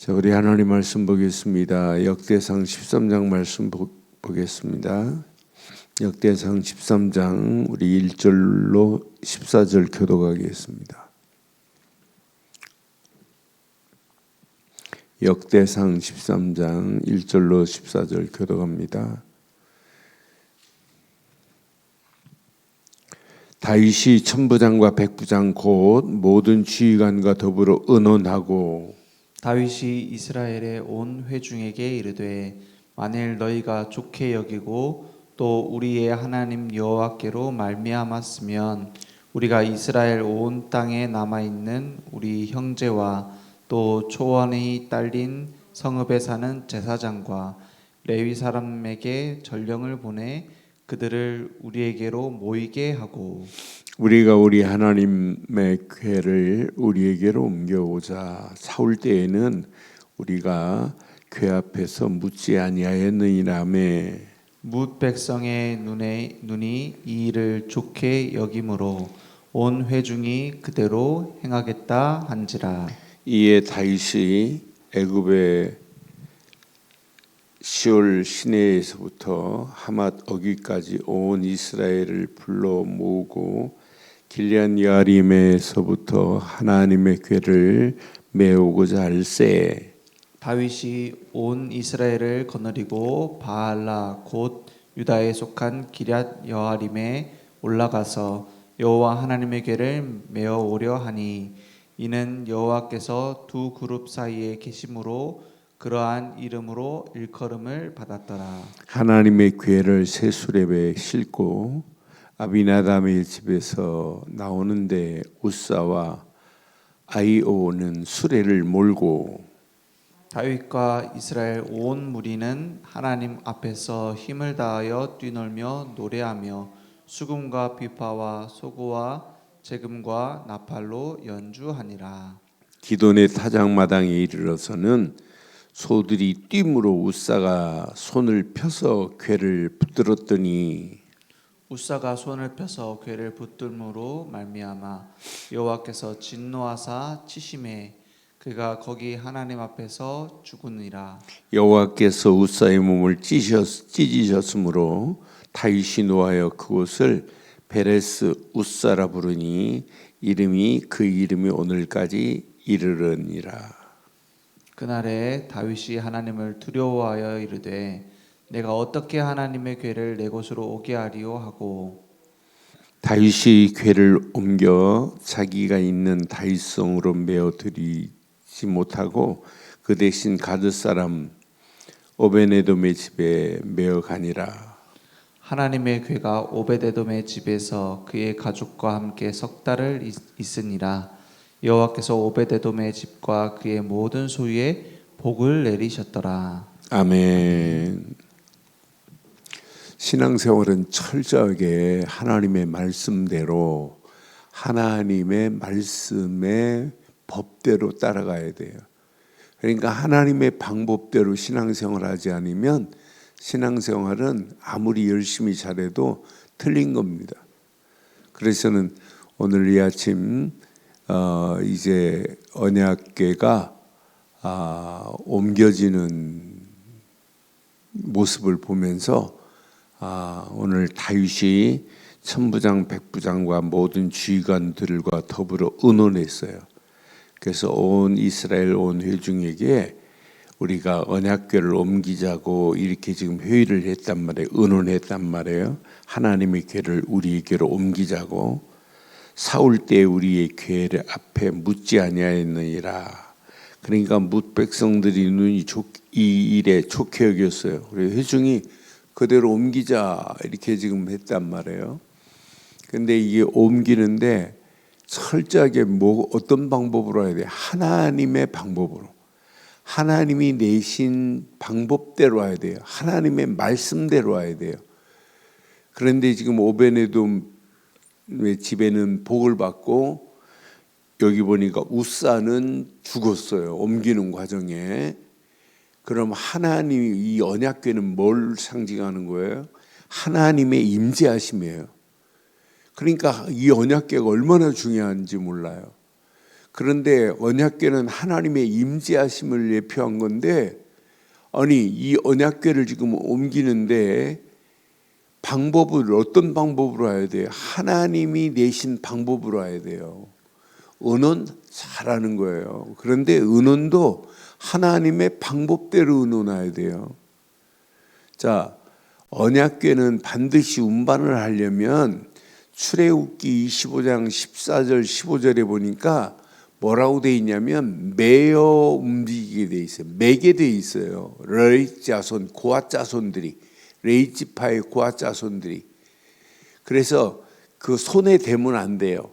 자, 우리 하나님 말씀 보겠습니다. 역대상 13장 말씀 보겠습니다. 역대상 13장 우리 1절로 14절 교독하겠습니다. 역대상 13장 1절로 14절 교독합니다. 다윗이 천부장과 백부장 곧 모든 지휘관과 더불어 의논하고 다윗이 이스라엘의 온 회중에게 이르되 만일 너희가 좋게 여기고 또 우리의 하나님 여호와께로 말미암았으면 우리가 이스라엘 온 땅에 남아 있는 우리 형제와 또 초원이 딸린 성읍에 사는 제사장과 레위 사람에게 전령을 보내 그들을 우리에게로 모이게 하고 우리가 우리 하나님의 궤를 우리에게로 옮겨오자. 사울 때에는 우리가 궤 앞에서 묻지 아니하였느니라며. 뭇 백성의 눈이 이 일을 좋게 여김으로 온 회중이 그대로 행하겠다 한지라. 이에 다윗이 애굽의 시올 시내에서부터 하맛 어귀까지 온 이스라엘을 불러 모으고 길리앗 여아림에서부터 하나님의 궤를 메우고자 할세. 다윗이 온 이스라엘을 거느리고 바알라 곧 유다에 속한 길앗 여아림에 올라가서 여호와 하나님의 궤를 메어 오려 하니 이는 여호와께서 두 그룹 사이에 계심으로 그러한 이름으로 일컬음을 받았더라. 하나님의 궤를 새 수레에 싣고 아비나답의 집에서 나오는데 우사와 아이오는 수레를 몰고 다윗과 이스라엘 온 무리는 하나님 앞에서 힘을 다하여 뛰놀며 노래하며 수금과 비파와 소고와 재금과 나팔로 연주하니라. 기돈의 타작마당에 이르러서는 소들이 뛰므로 우사가 손을 펴서 궤를 붙들었더니 우사가 손을 펴서 궤를 붙들므로 말미암아 여호와께서 진노하사 치심에 그가 거기 하나님 앞에서 죽으니라. 여호와께서 우사의 몸을 찢으셨으므로 다윗이 노하여 그곳을 베레스 우사라 부르니 그 이름이 오늘까지 이르르니라. 그날에 다윗이 하나님을 두려워하여 이르되 내가 어떻게 하나님의 궤를 내 곳으로 오게 하리요 하고 다윗이 궤를 옮겨 자기가 있는 다윗성으로 메어 드리지 못하고 그 대신 가드 사람 오베네돔의 집에 메어 가니라. 하나님의 궤가 오베데돔의 집에서 그의 가족과 함께 석 달을 있으니라. 여호와께서 오베데돔의 집과 그의 모든 소유에 복을 내리셨더라. 아멘. 신앙생활은 철저하게 하나님의 말씀대로 하나님의 말씀의 법대로 따라가야 돼요. 그러니까 하나님의 방법대로 신앙생활하지 않으면 신앙생활은 아무리 열심히 잘해도 틀린 겁니다. 그래서는 오늘 이 아침 이제 언약궤가 옮겨지는 모습을 보면서 오늘 다윗이 천부장 백부장과 모든 지휘관들과 더불어 의논했어요. 그래서 온 이스라엘 온 회중에게 우리가 언약궤를 옮기자고 이렇게 지금 회의를 했단 말이에요. 의논했단 말이에요. 하나님의 궤를 우리에게로 옮기자고. 사울 때 우리의 궤를 앞에 묻지 아니하였느니라. 그러니까 뭇 백성들이 이 일에 좋게 여겼어요. 우리 회중이 그대로 옮기자 이렇게 지금 했단 말이에요. 근데 이게 옮기는데 철저하게 어떤 방법으로 해야 돼요? 하나님의 방법으로. 하나님이 내신 방법대로 와야 돼요. 하나님의 말씀대로 와야 돼요. 그런데 지금 오베네돔의 집에는 복을 받고 여기 보니까 우사는 죽었어요. 옮기는 과정에. 그럼 하나님이 이 언약궤는 뭘 상징하는 거예요? 하나님의 임재하심이에요. 그러니까 이 언약궤가 얼마나 중요한지 몰라요. 그런데 언약궤는 하나님의 임재하심을 예표한 건데, 아니 이 언약궤를 지금 옮기는데 방법을 어떤 방법으로 해야 돼요? 하나님이 내신 방법으로 해야 돼요. 의논 잘하는 거예요. 그런데 의논도 하나님의 방법대로 의논해야 돼요. 자, 언약궤는 반드시 운반을 하려면 출애굽기 25장 14절 15절에 보니까 뭐라고 돼 있냐면 매어 움직이게 돼 있어요. 매게 돼 있어요. 레위 자손, 고핫 자손들이, 레이지파의 고핫 자손들이. 그래서 그 손에 대면 안 돼요.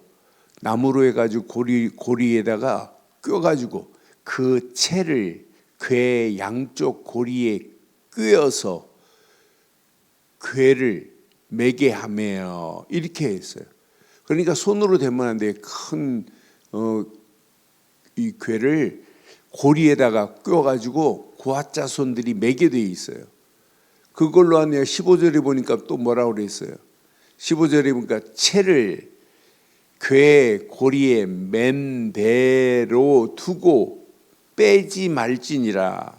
나무로 해가지고 고리에다가 껴가지고 그 채를 궤 양쪽 고리에 꿰어서 궤를 매게 하며 이렇게 했어요. 그러니까 손으로 대면 안 돼요. 큰 이 궤를 고리에다가 껴가지고 고핫 자손들이 매게 돼 있어요. 그걸로 하냐 15절에 보니까 또 뭐라고 그랬어요. 15절에 보니까 채를 궤 고리에 맨 대로 두고 빼지 말지니라.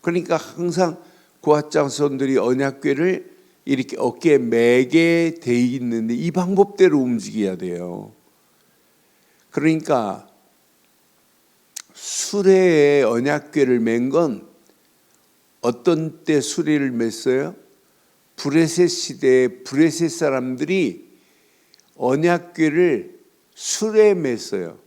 그러니까 항상 고핫 자손들이 언약궤를 이렇게 어깨에 매게 돼 있는데 이 방법대로 움직여야 돼요. 그러니까 수레에 언약궤를 맨 건 어떤 때 수레를 맸어요? 브레셋 시대에 브레셋 사람들이 언약궤를 수레에 맸어요.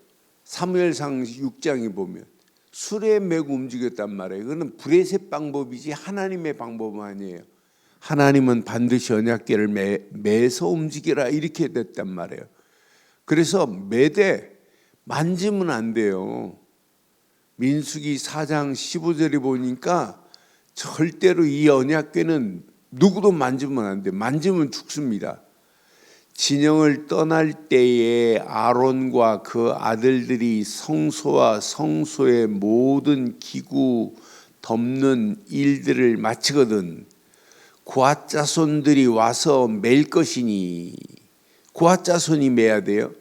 사무엘상 6장에 보면 수레에 메고 움직였단 말이에요. 그거는 브레셋 방법이지 하나님의 방법은 아니에요. 하나님은 반드시 언약궤를 매서 움직여라 이렇게 됐단 말이에요. 그래서 매대 만지면 안 돼요. 민수기 4장 15절에 보니까 절대로 이 언약궤는 누구도 만지면 안 돼요. 만지면 죽습니다. 진영을 떠날 때에 아론과 그 아들들이 성소와 성소의 모든 기구 덮는 일들을 마치거든 고핫 자손들이 와서 맬 것이니 고핫 자손이 매야 돼요.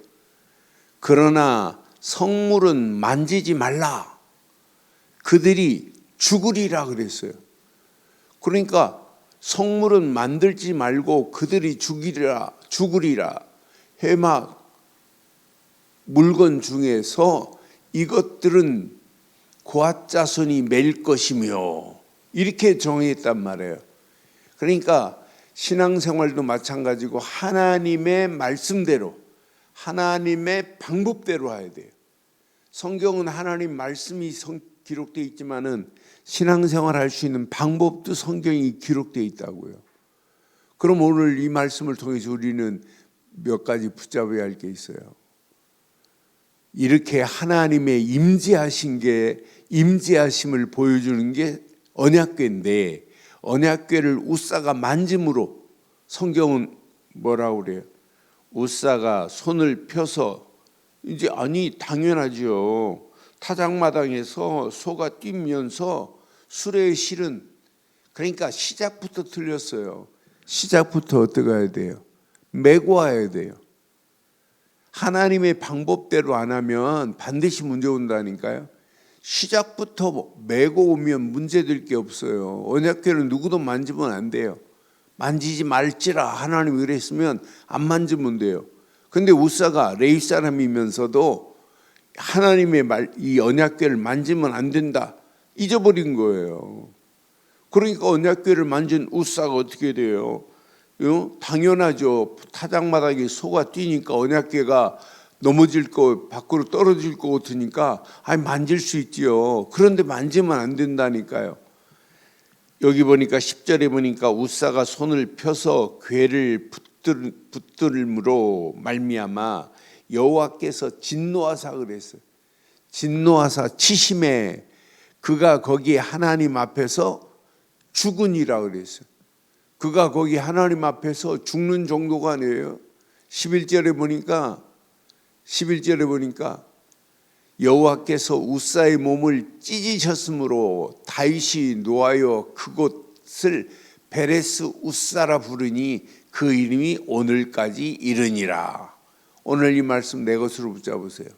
그러나 성물은 만지지 말라. 그들이 죽으리라 그랬어요. 그러니까 성물은 만들지 말고 그들이 죽으리라. 해막 물건 중에서 이것들은 고핫 자손이 맬 것이며 이렇게 정했단 말이에요. 그러니까 신앙생활도 마찬가지고 하나님의 말씀대로 하나님의 방법대로 해야 돼요. 성경은 하나님 말씀이 기록되어 있지만은 신앙생활 할 수 있는 방법도 성경이 기록되어 있다고요. 그럼 오늘 이 말씀을 통해서 우리는 몇 가지 붙잡아야 할 게 있어요. 이렇게 하나님의 임재하심을 보여주는 게 언약궤인데 언약궤를 우사가 만짐으로 성경은 뭐라고 그래요? 우사가 손을 펴서 이제 아니 당연하죠. 타작마당에서 소가 뛰면서 수레에 실은 그러니까 시작부터 틀렸어요. 시작부터 어떻게 해야 돼요? 메고 와야 돼요. 하나님의 방법대로 안 하면 반드시 문제 온다니까요. 시작부터 메고 오면 문제될 게 없어요. 언약궤는 누구도 만지면 안 돼요. 만지지 말지라 하나님이 그랬으면 안 만지면 돼요. 근데 우사가 레위 사람이면서도 하나님의 이 언약궤를 만지면 안 된다 잊어버린 거예요. 그러니까 언약궤를 만진 우사가 어떻게 돼요? 당연하죠. 타작마당에 소가 뛰니까 언약궤가 넘어질 거 밖으로 떨어질 것 같으니까 만질 수 있지요. 그런데 만지면 안 된다니까요. 여기 보니까 10절에 보니까 우사가 손을 펴서 궤를 붙들므로 말미암아 여호와께서 진노하사 그랬어요. 진노하사 치심에 그가 거기 하나님 앞에서 죽으니라 그랬어요. 그가 거기 하나님 앞에서 죽는 정도가 아니에요. 11절에 보니까 여호와께서 우사의 몸을 찢으셨으므로 다윗이 노하여 그곳을 베레스 우사라 부르니 그 이름이 오늘까지 이르니라. 오늘 이 말씀 내 것으로 붙잡으세요.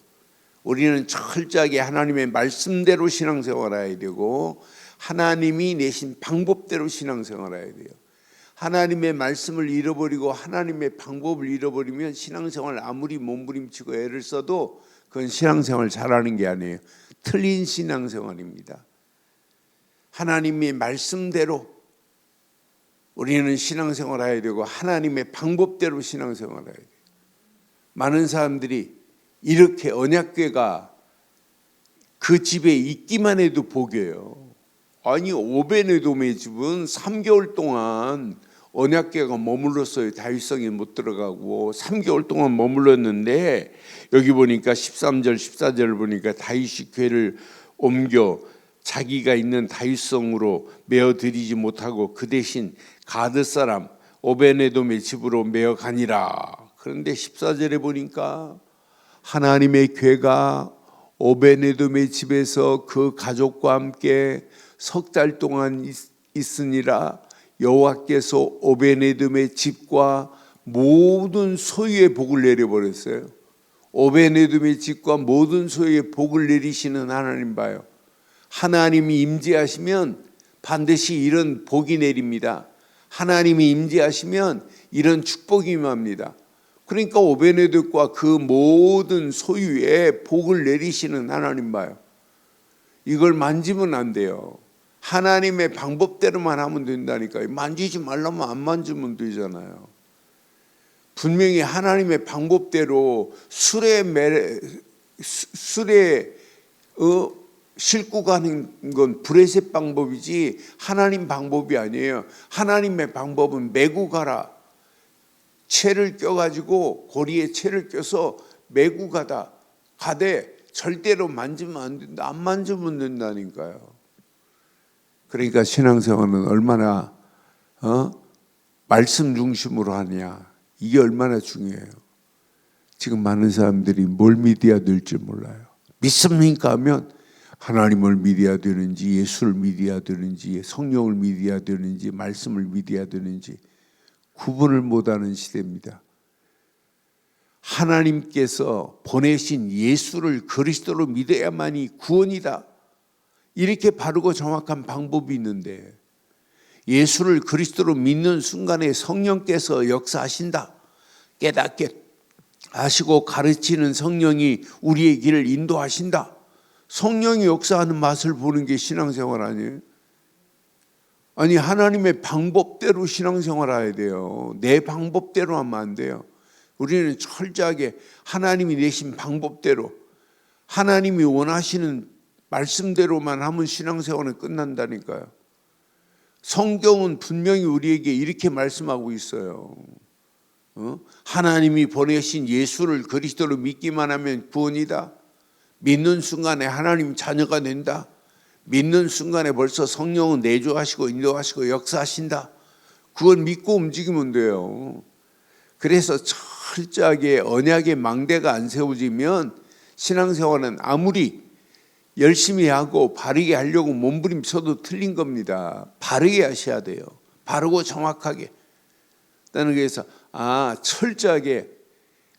우리는 철저하게 하나님의 말씀대로 신앙생활해야 되고 하나님이 내신 방법대로 신앙생활해야 돼요. 하나님의 말씀을 잃어버리고 하나님의 방법을 잃어버리면 신앙생활 아무리 몸부림치고 애를 써도 그건 신앙생활 잘하는 게 아니에요. 틀린 신앙생활입니다. 하나님의 말씀대로 우리는 신앙생활해야 되고 하나님의 방법대로 신앙생활해야 돼요. 많은 사람들이 이렇게 언약궤가 그 집에 있기만 해도 복이에요. 아니 오베네돔의 집은 3개월 동안 언약궤가 머물렀어요. 다윗성에 못 들어가고 3개월 동안 머물렀는데 여기 보니까 13절 14절을 보니까 다윗이 궤를 옮겨 자기가 있는 다윗성으로 메어드리지 못하고 그 대신 가드 사람 오베네돔의 집으로 메어 가니라. 그런데 14절에 보니까 하나님의 궤가 오베네돔의 집에서 그 가족과 함께 석 달 동안 있으니라. 여호와께서 오베네돔의 집과 모든 소유의 복을 내려버렸어요. 오베네돔의 집과 모든 소유의 복을 내리시는 하나님 봐요. 하나님이 임재하시면 반드시 이런 복이 내립니다. 하나님이 임재하시면 이런 축복이 임합니다. 그러니까 오베네돔과 그 모든 소유에 복을 내리시는 하나님 봐요. 이걸 만지면 안 돼요. 하나님의 방법대로만 하면 된다니까요. 만지지 말라면 안 만지면 되잖아요. 분명히 하나님의 방법대로 술에 싣고 가는 건 브레셋 방법이지 하나님 방법이 아니에요. 하나님의 방법은 메고 가라. 채를 껴가지고 고리에 채를 껴서 메고 가되 절대로 만지면 안 된다. 안 만지면 된다니까요. 그러니까 신앙생활은 얼마나 말씀 중심으로 하냐. 이게 얼마나 중요해요. 지금 많은 사람들이 뭘 믿어야 될지 몰라요. 믿습니까 하면 하나님을 믿어야 되는지 예수를 믿어야 되는지 성령을 믿어야 되는지 말씀을 믿어야 되는지 구분을 못하는 시대입니다. 하나님께서 보내신 예수를 그리스도로 믿어야만이 구원이다. 이렇게 바르고 정확한 방법이 있는데 예수를 그리스도로 믿는 순간에 성령께서 역사하신다. 깨닫게 하시고 가르치는 성령이 우리의 길을 인도하신다. 성령이 역사하는 맛을 보는 게 신앙생활 아니에요? 아니 하나님의 방법대로 신앙생활 해야 돼요. 내 방법대로 하면 안 돼요. 우리는 철저하게 하나님이 내신 방법대로 하나님이 원하시는 말씀대로만 하면 신앙생활은 끝난다니까요. 성경은 분명히 우리에게 이렇게 말씀하고 있어요. 하나님이 보내신 예수를 그리스도로 믿기만 하면 구원이다. 믿는 순간에 하나님 자녀가 된다. 믿는 순간에 벌써 성령은 내주하시고 인도하시고 역사하신다. 그걸 믿고 움직이면 돼요. 그래서 철저하게 언약의 망대가 안 세워지면 신앙생활은 아무리 열심히 하고 바르게 하려고 몸부림쳐도 틀린 겁니다. 바르게 하셔야 돼요. 바르고 정확하게. 그래서 철저하게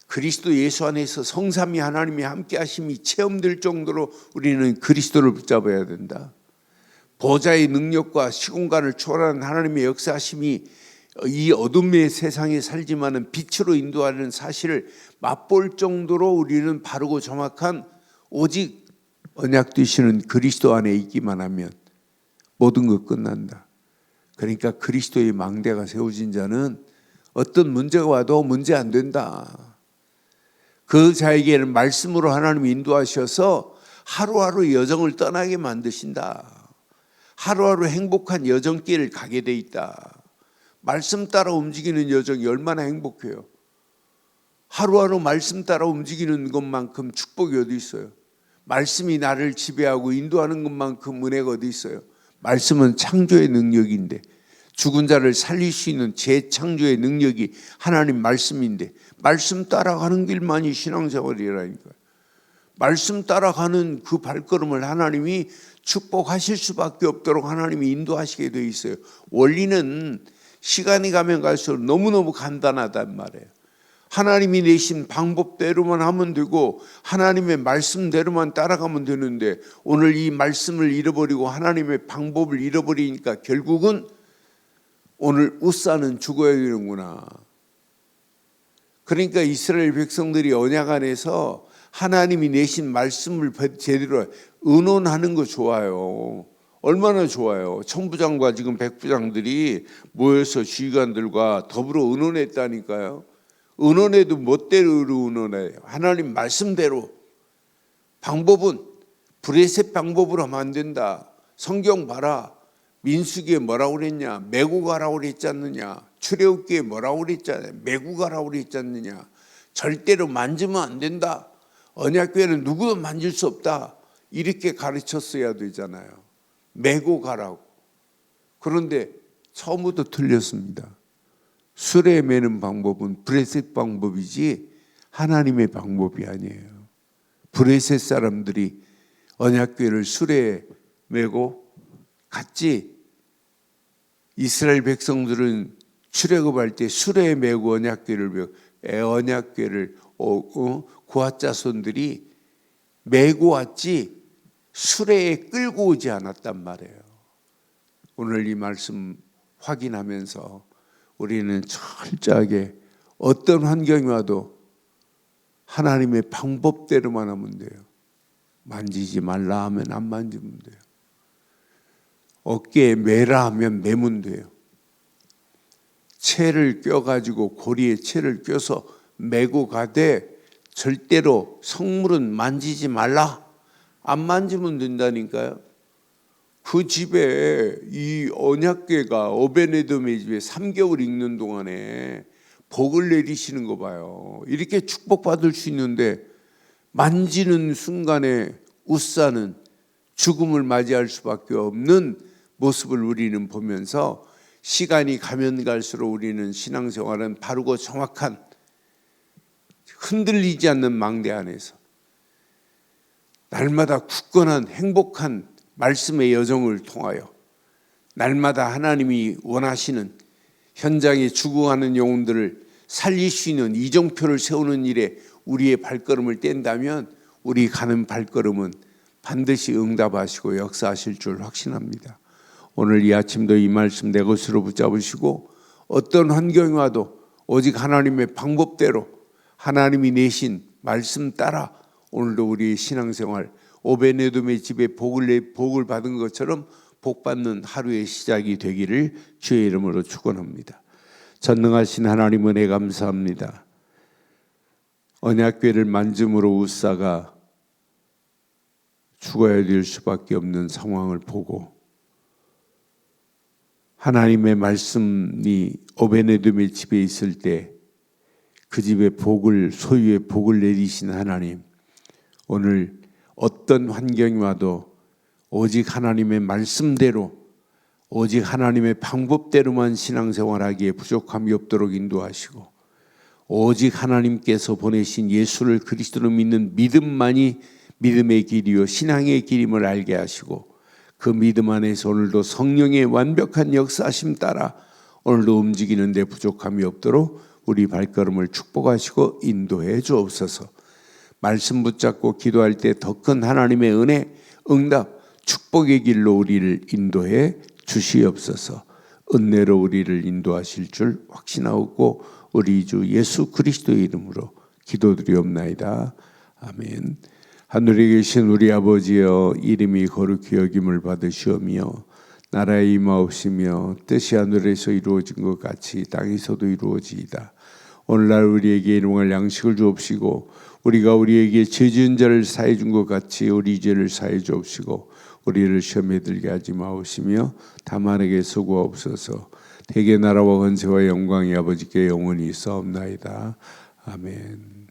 그리스도 예수 안에서 성삼위 하나님이 함께 하심이 체험될 정도로 우리는 그리스도를 붙잡아야 된다. 보좌의 능력과 시공간을 초월하는 하나님의 역사하심이 이 어둠의 세상에 살지만은 빛으로 인도하는 사실을 맛볼 정도로 우리는 바르고 정확한 오직 언약 되시는 그리스도 안에 있기만 하면 모든 것 끝난다. 그러니까 그리스도의 망대가 세워진 자는 어떤 문제가 와도 문제 안 된다. 그 자에게는 말씀으로 하나님이 인도하셔서 하루하루 여정을 떠나게 만드신다. 하루하루 행복한 여정길을 가게 돼 있다. 말씀 따라 움직이는 여정이 얼마나 행복해요. 하루하루 말씀 따라 움직이는 것만큼 축복이 어디 있어요. 말씀이 나를 지배하고 인도하는 것만큼 은혜가 어디 있어요. 말씀은 창조의 능력인데 죽은 자를 살릴 수 있는 재창조의 능력이 하나님 말씀인데 말씀 따라가는 길만이 신앙생활이라니까요. 말씀 따라가는 그 발걸음을 하나님이 축복하실 수밖에 없도록 하나님이 인도하시게 되어 있어요. 원리는 시간이 가면 갈수록 너무너무 간단하단 말이에요. 하나님이 내신 방법대로만 하면 되고 하나님의 말씀대로만 따라가면 되는데 오늘 이 말씀을 잃어버리고 하나님의 방법을 잃어버리니까 결국은 오늘 우사는 죽어야 되는구나. 그러니까 이스라엘 백성들이 언약 안에서 하나님이 내신 말씀을 제대로 의논하는 거 좋아요. 얼마나 좋아요. 천부장과 지금 백부장들이 모여서 지휘관들과 더불어 의논했다니까요. 의논해도 멋대로 의논해요. 하나님 말씀대로. 방법은 브레셋 방법으로 하면 안 된다. 성경 봐라. 민수기에 뭐라고 그랬냐? 메고 가라고 그랬지 않느냐? 출애굽기에 뭐라고 그랬잖아요. 메고 가라고 그랬지 않느냐? 절대로 만지면 안 된다. 언약궤는 누구도 만질 수 없다. 이렇게 가르쳤어야 되잖아요. 메고 가라고. 그런데 처음부터 틀렸습니다. 수레 매는 방법은 브레셋 방법이지 하나님의 방법이 아니에요. 브레셋 사람들이 언약궤를 수레에 메고 갔지. 이스라엘 백성들은 출애굽할 때 수레에 메고 언약궤를 고아 자손들이 메고 왔지 수레에 끌고 오지 않았단 말이에요. 오늘 이 말씀 확인하면서 우리는 철저하게 어떤 환경이 와도 하나님의 방법대로만 하면 돼요. 만지지 말라 하면 안 만지면 돼요. 어깨에 매라 하면 매면 돼요. 채를 껴가지고 고리에 채를 껴서 매고 가되 절대로 성물은 만지지 말라. 안 만지면 된다니까요. 그 집에 이 언약궤가 오베네돔의 집에 3개월 있는 동안에 복을 내리시는 거 봐요. 이렇게 축복받을 수 있는데 만지는 순간에 우사는 죽음을 맞이할 수밖에 없는 모습을 우리는 보면서 시간이 가면 갈수록 우리는 신앙생활은 바르고 정확한 흔들리지 않는 망대 안에서 날마다 굳건한 행복한 말씀의 여정을 통하여 날마다 하나님이 원하시는 현장에 죽어가는 영혼들을 살릴 수 있는 이정표를 세우는 일에 우리의 발걸음을 뗀다면 우리 가는 발걸음은 반드시 응답하시고 역사하실 줄 확신합니다. 오늘 이 아침도 이 말씀 내 것으로 붙잡으시고 어떤 환경이 와도 오직 하나님의 방법대로 하나님이 내신 말씀 따라 오늘도 우리의 신앙생활 오베네돔의 집에 복을 받은 것처럼 복받는 하루의 시작이 되기를 주의 이름으로 축원합니다. 전능하신 하나님 은혜 감사합니다. 언약궤를 만짐으로 우사가 죽어야 될 수밖에 없는 상황을 보고 하나님의 말씀이 오베네돔의 집에 있을 때 그 집에 소유의 복을 내리신 하나님, 오늘 어떤 환경이 와도 오직 하나님의 말씀대로 오직 하나님의 방법대로만 신앙생활하기에 부족함이 없도록 인도하시고 오직 하나님께서 보내신 예수를 그리스도로 믿는 믿음만이 믿음의 길이요 신앙의 길임을 알게 하시고 그 믿음 안에서 오늘도 성령의 완벽한 역사하심 따라 오늘도 움직이는 데 부족함이 없도록 우리 발걸음을 축복하시고 인도해 주옵소서. 말씀 붙잡고 기도할 때 더 큰 하나님의 은혜, 응답, 축복의 길로 우리를 인도해 주시옵소서. 은혜로 우리를 인도하실 줄 확신하고 우리 주 예수 그리스도의 이름으로 기도드리옵나이다. 아멘. 하늘에 계신 우리 아버지여, 이름이 거룩히 여김을 받으시오며 나라의 임하옵시며 뜻이 하늘에서 이루어진 것 같이 땅에서도 이루어지이다. 오늘날 우리에게 일용할 양식을 주옵시고 우리가 우리에게 죄 지은 자를 사해 준 것 같이 우리 죄를 사해 주옵시고 우리를 시험에 들게 하지 마옵시며 다만에게 수고하옵소서. 대개 나라와 권세와 영광이 아버지께 영원히 있사옵나이다. 아멘.